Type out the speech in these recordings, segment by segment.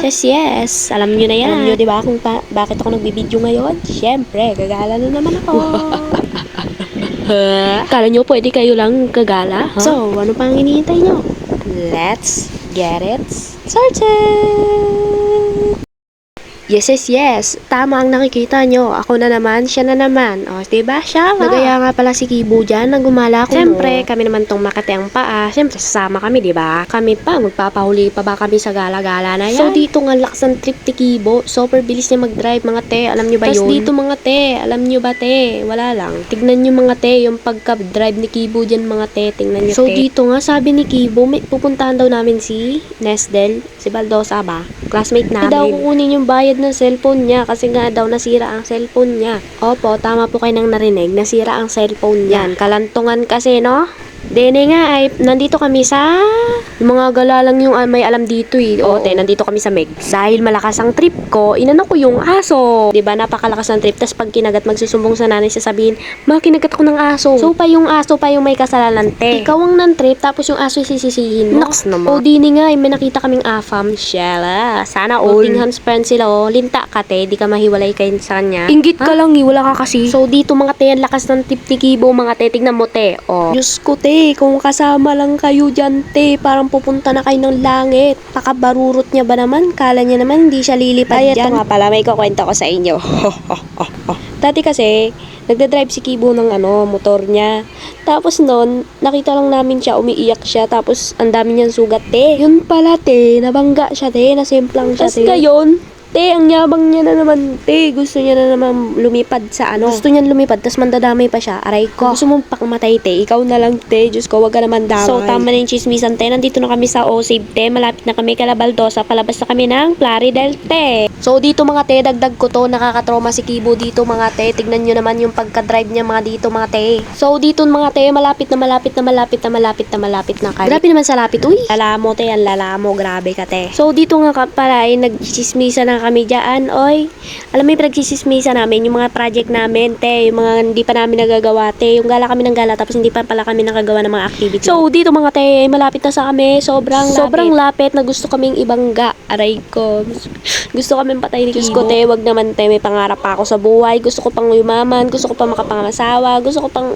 Yes, yes. Alam nyo na yan. Alam nyo, di ba, kung bakit ako nagbibideo ngayon? Siyempre, gagala na naman ako. Kala nyo pwede kayo lang gagala? Huh? So, ano pang hinihintay nyo? Let's get it started! Yes, yes, yes. Tama ang nakikita nyo. Ako na naman, siya na naman. O, diba? Siya nga. Nagaya nga pala si Kibo dyan, nang gumala ko. Siyempre, kami naman tong makati ang paa. Siyempre, sasama kami, diba? Kami pa, magpapahuli pa ba kami sa gala-gala na yan? So, dito nga lakas ang trip ni Kibo. Super bilis niya mag-drive, mga te. Alam nyo ba yun? Tapos dito, mga te. Alam nyo ba, te? Wala lang. Tignan nyo, mga te, yung pagka-drive ni Kibo dyan, mga te. Tingnan nyo, so, te. So, dito nga, sabi ni Kibo, may pupuntahan daw namin si Nesdel, si Baldosa ba? Classmate namin. Daw kukunin yung bayad ng cellphone niya kasi nga daw nasira ang cellphone niya. Opo, tama po kayo nang narinig. Nasira ang cellphone niya. Kalantungan kasi, no? Dene nga ay nandito kami sa mga gala lang yung may alam dito eh. O, nandito kami sa Meg. Dahil malakas ang trip ko, inano ko yung aso. 'Di ba? Napakalakas ng trip. Tas pag kinagat magsusumbong sa nanay sasabihin, "Ma, kinagat ako ng aso." So pa yung aso pa yung may kasalanan, te. Ikaw ang nan-trip tapos yung aso sisisihin mo. Naks naman. O dini nga, may nakita kaming afam. Shella. Sana all. Hands friends sila oh. Linta ka, te. Di ka mahiwalay kayo sa kanya. Inggit ka lang, wala ka kasi. So dito mga te, ang lakas ng trip ni Kibo, mga te. Tignan mo, te. Oh. Diyos ko, te. Kung kasama lang kayo dyan, te, parang pupunta na kayo ng langit. Pakabarurot niya ba naman? Kala niya naman hindi siya lilipad dyan. Ito nga pala, may kukwento ko sa inyo. Dati kasi, nagdadrive si Kibo ng motor niya. Tapos nun, nakita lang namin siya, umiiyak siya. Tapos, ang dami niyang sugat, te. Yun pala, te, nabangga siya, te. Nasimplang siya, te. Tapos ngayon, te, ang yabang niya na naman, te. Gusto niya na naman lumipad sa Gusto niya lumipad, tas mandadamay pa siya. Aray ko. Gusto mong pakmatay, te. Ikaw na lang, te. Diyos ko, wag ka naman damay. So, tama na yung chismisan, te. Nandito na kami sa O-Save, te. Malapit na kami kala Baldosa. Palabas na kami ng Plaridel, te. So, dito mga te, dagdag ko to. Nakakatrauma si Kibo dito, mga te. Tignan nyo naman yung pagka-drive niya, mga dito, mga te. So, dito mga te, malapit na kayo. Grabe naman sa lapit, uy. Lalamo, te. Ang lalamo. Grabe ka, te. So, dito nga pala, ay nagchismisan na kami dyan, oy. Alam mo yung pinagsisismisa namin, yung mga project namin, te, yung mga hindi pa namin nagagawa, te, yung gala kami ng gala, tapos hindi pa pala kami nakagawa ng mga activity. So, dito mga te, malapit na sa kami, sobrang lapit na gusto kaming ibangga. Aray ko. Gusto kaming patay ni Kibo. Diyos ko, te, wag naman, te, may pangarap pa ako sa buhay, gusto ko pang yumaman, gusto ko pang makapangasawa, gusto ko pang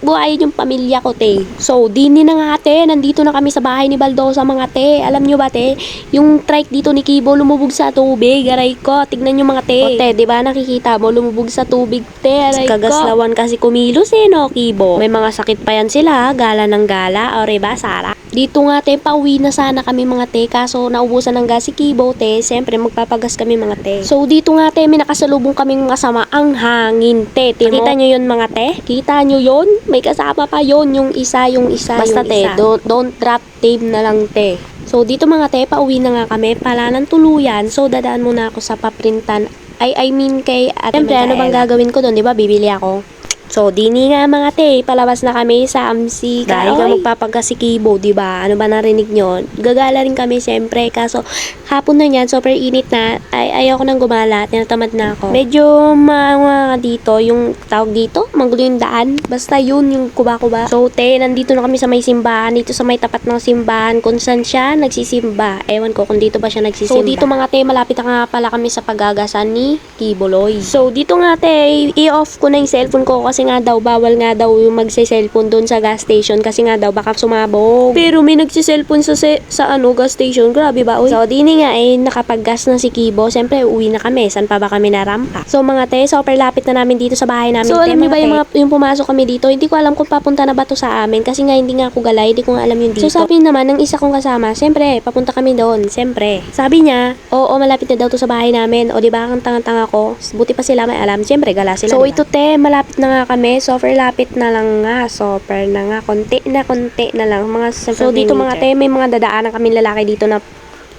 buhayin yung pamilya ko, te. So, dini na nga, te. Nandito na kami sa bahay ni Baldosa, mga te. Alam nyo ba, te? Yung trike dito ni Kibo, lumubog sa tubig. Aray ko. Tignan nyo, mga te. O, te, di ba nakikita mo? Lumubog sa tubig, te. Aray ko. Kagaslawan kasi kumilos, no, Kibo? May mga sakit pa yan sila. Gala ng gala. O, ba, Sara? Dito nga, te, pauwi na sana kami, mga te. Kaso, naubusan ng gas si Kibo, te. Siyempre, magpapagas kami, mga te. So, dito nga, te, may nakasalubong kaming masama ang hangin, te. Kita nyo yun, mga te? Kita nyo yun? May kasama pa yun, yung isa. Basta, te, don't drop tape na lang, te. So, dito mga te, pauwi na nga kami, pala ng tuluyan. So, dadaan muna ako sa paprintan. I mean kay Ate Siyempre, ano bang gagawin ko doon, di ba? Bibili ako. So, dini nga mga te, palabas na kami sa AMSI. Dahil nga magpapagas si Kibo, diba? Ano ba narinig nyo? Gagala rin kami, siyempre. Kaso, hapon na yan, super init na. Ayoko nang gumala, tinatamad na ako. Medyo mga dito, yung tawag dito, magulo yung daan. Basta yun, yung kuba-kuba. So, te, nandito na kami sa may simbahan. Dito sa may tapat ng simbahan. Kung saan siya nagsisimba. Ewan ko kung dito ba siya nagsisimba. So, dito mga te, malapit na nga pala kami sa paggagasan ni Kiboloy. So, dito nga te, i-off ko na yung cellphone ko kasi nga daw, bawal nga daw yung magse-cellphone doon sa gas station kasi nga daw baka sumabog. Pero may nagse-cellphone sa gas station. Grabe ba, uy? So, dini nga nakapag-gas na si Kibo. Siyempre, uwi na kami. San pa ba kami narampa? So, mga te, super lapit na namin dito sa bahay namin. So, alam niyo ba yung pumasok kami dito? Hindi ko alam kung papunta na ba to sa amin kasi nga hindi nga ako galay. Hindi ko nga alam yung dito. So, sabi naman ng isa kong kasama, siyempre, papunta kami doon. Siyempre. Sabi niya, oo, malapit na daw to sa bahay namin. O, diba, kang tanga-tanga ko. Buti pa sila may alam. Siyempre, gala sila. So, diba? Ito te, malapit na nga kami. Super lapit na lang nga. Super na nga. Konti na lang. So, dito mga te, may mga dadaanan kami lalaki dito na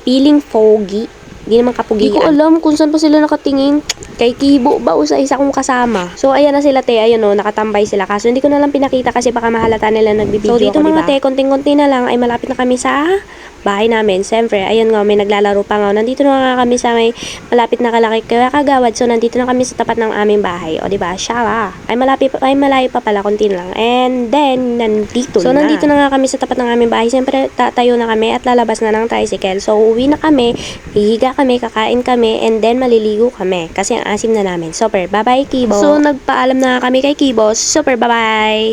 feeling foggy. Hindi naman kapugian. Hindi ko alam kung saan pa sila nakatingin. Kay Kibo ba o sa isa kong kasama. So, ayan na sila, te. Ayun, nakatambay sila. Kaso, hindi ko na lang pinakita kasi baka mahalata nila nagbibideo. So, dito mga te, konting-konti na lang ay malapit na kami sa bahay namin. Siyempre, ayun nga, may naglalaro pa nga. Nandito na nga kami sa may malapit na kalaki kaya kagawad. So, nandito na kami sa tapat ng aming bahay. O, diba? Siya ay malayo pa pala, konti lang. And then, nandito na nga kami sa tapat ng aming bahay. Siyempre, tatayo na kami at lalabas na ng tricycle. So, uwi na kami, hihiga kami, kakain kami, and then maliligo kami. Kasi ang asim na namin. Super, bye-bye, Kibo. So, nagpaalam na kami kay Kibo. Super, bye-bye!